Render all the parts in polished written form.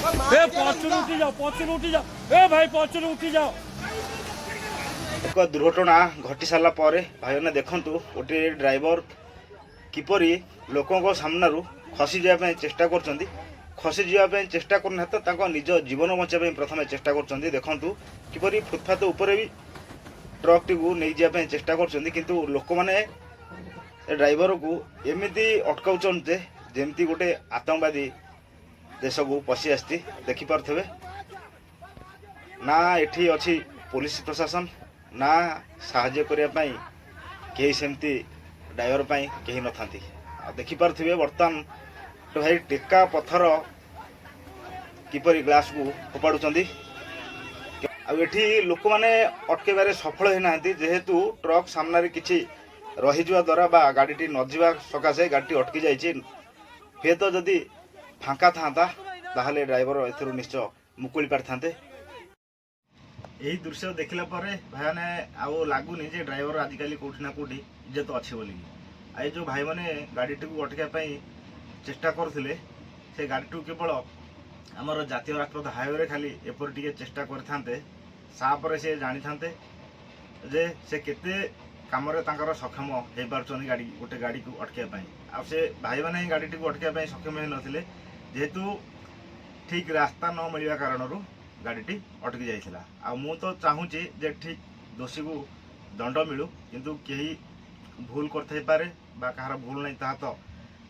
एक दुर्घटना घटी सारा पर भाई मैंने देखु गोटे ड्राइवर किपरि लोकों सामना खसी जावाई चेष्टा कर खसी जावाई चेष्टा करना तो निज जीवन बचाई प्रथम चेष्टा कर देखु किपरि फुटपाथ उपर भी ट्रक टी नहीं जावाई चेष्टा कर लोक मैंने ड्राइवर को एमती अटकाउन जमती गोटे आतंकवादी देश को पशि आसी देखिपे ना एठी अच्छी पुलिस प्रशासन ना साहाय्य करने कहीं सेमती ड्राइवर कहीं न था देखिपे बर्तमान तो भाई टेका पत्थर किपरि ग्लास को फोपाड़ुंट आठी लोक मैंने अटकेबार सफल होना जेहेतु ट्रक सामने किसी रही द्वारा बा गाड़ी नजा सकाशे गाड़ी अटकी जाइए हे तो जदि फांका था ताहले ड्राइवर एथुरु निश्चय मुकुली पारि थांते। यही दृश्य देखला भाई मैंने आउ लगुनि जे ड्राइवर आजिकल कौटी ना कौटी इज्जत अच्छे बोली आई जो भाई मैंने गाड़ी को अटकाई चेष्टा करते से गाड़ी को केवल आमर जातीय राजपथ हाईवे खाली एपर टे चेष्टा करते सापर से जानी था जे से केते काम सक्षम हो पार्टी गाड़ी गोटे गाड़ी को अटकाई आ से भाई मैंने गाड़ी को अटकाई सक्षम हो नथिले जेहेतु ठीक रास्ता न मिलवा कारण गाड़ी अटकी जाइला आ मु तो चाहूँगी जे ठीक दोषी को दंड मिलू किंतु कहीं भूल करते पारे बा कहार भूल नहीं ता तो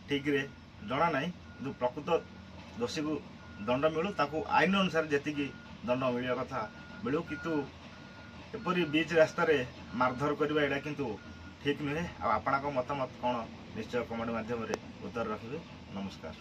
ठीक रे जना ना कि प्रकृत दोषी को दंड मिलू ताकू आईन अनुसार जी दंड मिलवा कथा मिलू किंतु एपरी बीच रास्ता मारधर करवा यहाँ किंतु ठीक नुहे। आपणक मतामत कौन निश्चय कमेंट माध्यम उत्तर रखिए। नमस्कार।